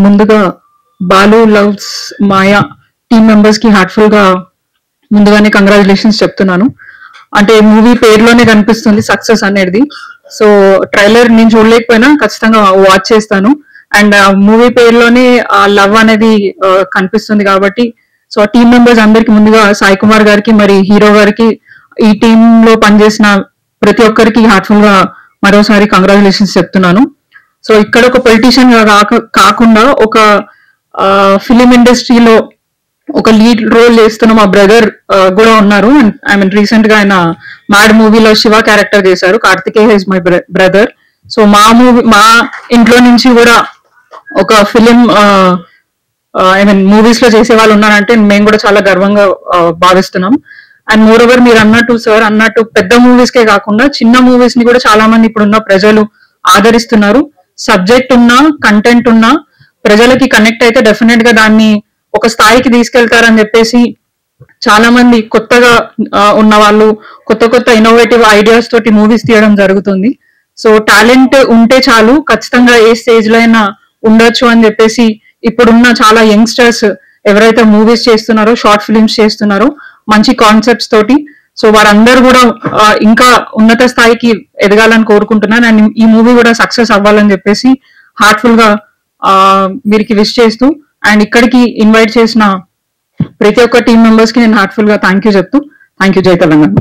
ముందుగా బాలు లవ్స్ మాయా team members కి heartful గా ముందుగానే కంగ్రాచులేషన్స్ చెప్తున్నాను. అంటే మూవీ పేరులోనే కనిపిస్తుంది సక్సెస్ అనేది. సో ట్రైలర్ నేను చూడలేకపోయినా ఖచ్చితంగా వాచ్ చేస్తాను. అండ్ ఆ మూవీ పేరులోనే ఆ లవ్ అనేది కనిపిస్తుంది కాబట్టి సో టీమ్ మెంబర్స్ అందరికి ముందుగా సాయి కుమార్ గారికి మరి హీరో గారికి ఈ టీమ్ లో పనిచేసిన ప్రతి ఒక్కరికి హార్ట్ఫుల్ గా మరోసారి కంగ్రాచులేషన్స్ చెప్తున్నాను. సో ఇక్కడ ఒక పొలిటీషియన్ గా కాకుండా ఒక ఫిలిం ఇండస్ట్రీలో ఒక లీడ్ రోల్ చేస్తున్న మా బ్రదర్ కూడా ఉన్నారు. ఐ మీన్ రీసెంట్ గా ఆయన మ్యాడ్ మూవీలో శివ క్యారెక్టర్ చేశారు. Karthikeya is my brother. So మా ఇంట్లో నుంచి కూడా ఒక ఫిలిం ఐ మీన్ మూవీస్ లో చేసే వాళ్ళు ఉన్నారంటే మేము కూడా చాలా గర్వంగా భావిస్తున్నాం. అండ్ మోర్ ఓవర్ మీరు అన్నట్టు సార్ అన్నట్టు పెద్ద మూవీస్ కే కాకుండా చిన్న మూవీస్ ని కూడా చాలా మంది ఇప్పుడున్న ప్రజలు ఆదరిస్తున్నారు. సబ్జెక్ట్ ఉన్నా కంటెంట్ ఉన్నా ప్రజలకి కనెక్ట్ అయితే డెఫినెట్ గా దాన్ని ఒక స్థాయికి తీసుకెళ్తారని చెప్పేసి చాలా మంది కొత్తగా ఉన్న వాళ్ళు కొత్త ఇన్నోవేటివ్ ఐడియాస్ తోటి మూవీస్ తీయడం జరుగుతుంది. సో టాలెంట్ ఉంటే చాలు ఖచ్చితంగా ఏ స్టేజ్ లో అయినా ఉండొచ్చు అని చెప్పేసి ఇప్పుడున్న చాలా యంగ్స్టర్స్ ఎవరైతే మూవీస్ చేస్తున్నారో షార్ట్ ఫిలిమ్స్ చేస్తున్నారో మంచి కాన్సెప్ట్స్ తోటి సో వారందరూ కూడా ఇంకా ఉన్నత స్థాయికి ఎదగాలని కోరుకుంటున్నాను. అండ్ ఈ మూవీ కూడా సక్సెస్ అవ్వాలని చెప్పేసి హార్ట్ఫుల్ గా వీరికి విష్ చేస్తూ అండ్ ఇక్కడికి ఇన్వైట్ చేసిన ప్రతి ఒక్క టీమ్ మెంబర్స్ కి నేను హార్ట్ఫుల్ గా థ్యాంక్ యూ చెప్తూ థ్యాంక్ యూ. జై తెలంగాణ.